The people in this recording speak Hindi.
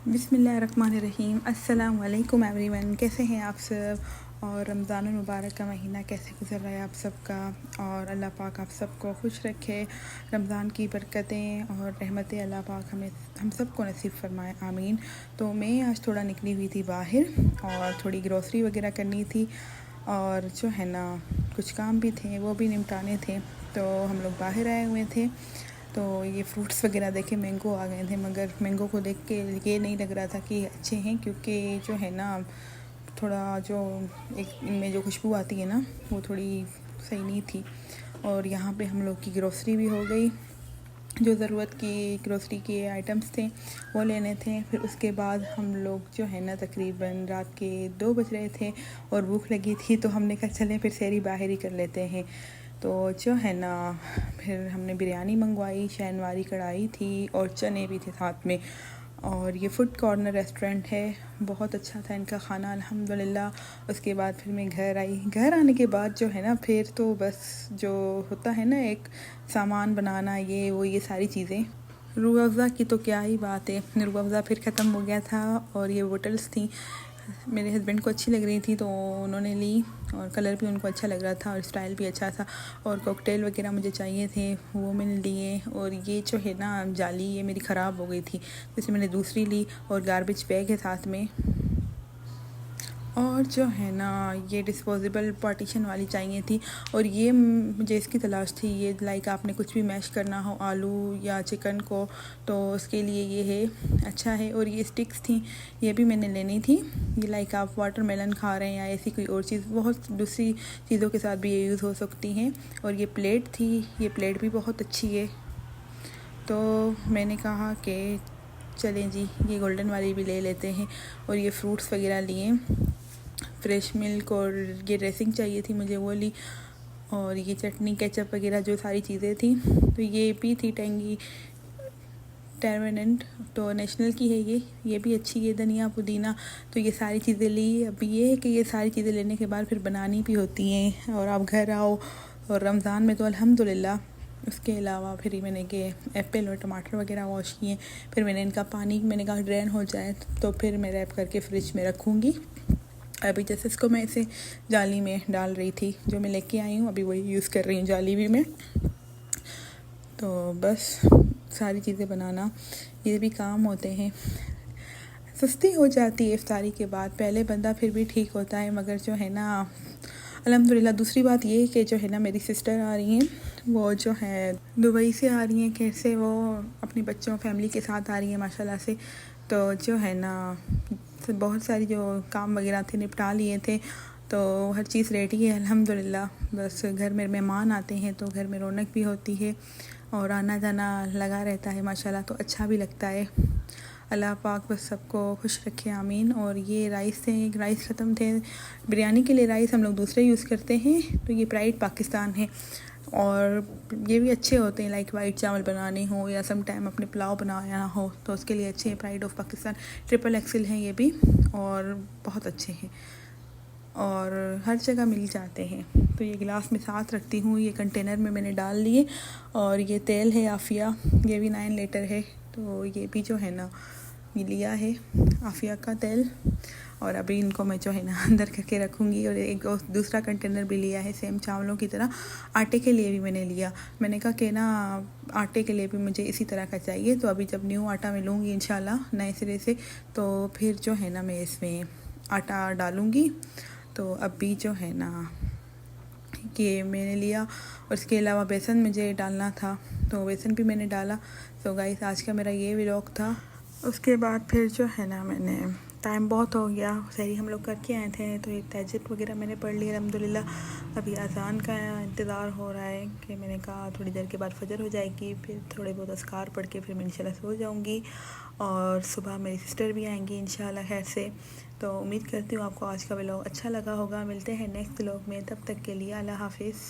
बिस्मिल्लाहिर्रहमानिर्रहीम। अस्सलाम वालेकुम एवरीवन। कैसे हैं आप सब? और रमज़ानुल मुबारक का महीना कैसे गुजर रहा है आप सबका? और अल्लाह पाक आप सबको खुश रखे। रमज़ान की बरकतें और रहमतें अल्लाह पाक हम सबको नसीब फरमाए, आमीन। तो मैं आज थोड़ा निकली हुई थी बाहर और थोड़ी ग्रोसरी वगैरह करनी थी और जो है ना कुछ काम भी थे वो भी निपटाने थे। तो हम लोग बाहर आए हुए थे तो ये फ्रूट्स वगैरह देखे, मैंगो आ गए थे, मगर मैंगो को देख के ये नहीं लग रहा था कि अच्छे हैं, क्योंकि जो है ना थोड़ा जो एक इनमें जो खुशबू आती है ना वो थोड़ी सही नहीं थी। और यहाँ पे हम लोग की ग्रोसरी भी हो गई, जो ज़रूरत की ग्रोसरी के आइटम्स थे वो लेने थे। फिर उसके बाद हम लोग जो है ना तकरीबन रात के 2 बज रहे थे और भूख लगी थी, तो हमने कहा चलें फिर सहरी बाहर ही कर लेते हैं। तो जो है ना फिर हमने बिरयानी मंगवाई, शहनवारी कढ़ाई थी और चने भी थे साथ में। और ये फूड कॉर्नर रेस्टोरेंट है, बहुत अच्छा था इनका खाना अल्हम्दुलिल्लाह। उसके बाद फिर मैं घर आई। घर आने के बाद जो है ना फिर तो बस जो होता है ना एक सामान बनाना, ये सारी चीज़ें। रूह अफ़ज़ा की तो क्या ही बात है, रूह अफ़ज़ा फिर ख़त्म हो गया था और ये बोटल्स थी, मेरे हस्बैंड को अच्छी लग रही थी तो उन्होंने ली और कलर भी उनको अच्छा लग रहा था और स्टाइल भी अच्छा था। और कॉकटेल वगैरह मुझे चाहिए थे, वो मैंने लिए। और ये जो है ना जाली, ये मेरी ख़राब हो गई थी, इसलिए मैंने दूसरी ली। और गार्बेज बैग है साथ में। और जो है ना ये डिस्पोजेबल पार्टीशन वाली चाहिए थी और ये मुझे इसकी तलाश थी। ये लाइक आपने कुछ भी मैश करना हो आलू या चिकन को, तो उसके लिए ये है, अच्छा है। और ये स्टिक्स थी, ये भी मैंने लेनी थी। ये लाइक आप वाटरमेलन खा रहे हैं या ऐसी कोई और चीज़, बहुत दूसरी चीज़ों के साथ भी ये यूज़ हो सकती हैं। और ये प्लेट थी, ये प्लेट भी बहुत अच्छी है। तो मैंने कहा कि चलें जी ये गोल्डन वाली भी ले लेते हैं। और ये फ्रूट्स वगैरह लिए, फ्रेश मिल्क, और ये ड्रेसिंग चाहिए थी मुझे, वो ली। और ये चटनी केचप वगैरह जो सारी चीज़ें थी, तो ये भी थी टेंगी टर्मेनेंट, तो नेशनल की है ये भी अच्छी है, धनिया पुदीना। तो ये सारी चीज़ें ली। अब ये है कि ये सारी चीज़ें लेने के बाद फिर बनानी भी होती हैं और आप घर आओ। और रमज़ान में तो अल्हम्दुलिल्लाह। उसके अलावा फिर मैंने के एप्पल और टमाटर वगैरह वॉश किए। फिर मैंने इनका पानी, मैंने कहा ड्रेन हो जाए तो फिर मैं रैप करके फ्रिज में रखूँगी। अभी जैसे इसको मैं इसे जाली में डाल रही थी, जो मैं लेके आई हूँ अभी वही यूज़ कर रही हूँ जाली भी मैं। तो बस सारी चीज़ें बनाना ये भी काम होते हैं, सस्ती हो जाती है इफ्तारी के बाद। पहले बंदा फिर भी ठीक होता है, मगर जो है ना अल्हम्दुलिल्लाह। दूसरी बात ये है कि जो है ना मेरी सिस्टर आ रही हैं, वो जो है दुबई से आ रही हैं, कैसे वो अपने बच्चों फैमिली के साथ आ रही हैं माशाल्लाह से। तो जो है ना बहुत सारी जो काम वगैरह थे निपटा लिए थे, तो हर चीज़ रेडी है अल्हम्दुलिल्लाह। बस घर में मेहमान आते हैं तो घर में रौनक भी होती है और आना जाना लगा रहता है माशाल्लाह, तो अच्छा भी लगता है। अल्लाह पाक बस सबको खुश रखे, आमीन। और ये राइस थे, राइस ख़त्म थे। बिरयानी के लिए राइस हम लोग दूसरे यूज़ करते हैं, तो ये प्राइड पाकिस्तान है। और ये भी अच्छे होते हैं, लाइक वाइट चावल बनाने हो या सम टाइम अपने पुलाव बनाना हो तो उसके लिए अच्छे हैं। प्राइड ऑफ पाकिस्तान XXL हैं ये भी, और बहुत अच्छे हैं और हर जगह मिल जाते हैं। तो ये गिलास में साथ रखती हूँ, ये कंटेनर में मैंने डाल लिए। और ये तेल है आफ़िया, ये भी 9 लीटर है, तो ये भी जो है ना ये लिया है आफ़िया का तेल। और अभी इनको मैं जो है ना अंदर करके रखूँगी। और एक दूसरा कंटेनर भी लिया है सेम चावलों की तरह, आटे के लिए भी मैंने लिया। मैंने कहा कि ना आटे के लिए भी मुझे इसी तरह का चाहिए, तो अभी जब न्यू आटा मैं लूँगी इंशाल्लाह नए सिरे से, तो फिर जो है ना मैं इसमें आटा डालूँगी। तो अभी जो है ना कि मैंने लिया। और इसके अलावा बेसन मुझे डालना था, तो बेसन भी मैंने डाला। तो गाइस आज का मेरा ये व्लॉग था। उसके बाद फिर जो है ना मैंने, टाइम बहुत हो गया, सही हम लोग करके आए थे, तो एक तहज्जुद वगैरह मैंने पढ़ ली अल्हम्दुलिल्लाह। अभी अज़ान का इंतज़ार हो रहा है कि मैंने कहा थोड़ी देर के बाद फजर हो जाएगी, फिर थोड़े बहुत अस्कार पढ़ के फिर मैं इंशाल्लाह सो जाऊँगी। और सुबह मेरी सिस्टर भी आएंगी इंशाल्लाह खैर से। तो उम्मीद करती हूँ आपको आज का व्लॉग अच्छा लगा होगा। मिलते हैं नेक्स्ट व्लॉग में, तब तक के लिए अल्लाह हाफिज़।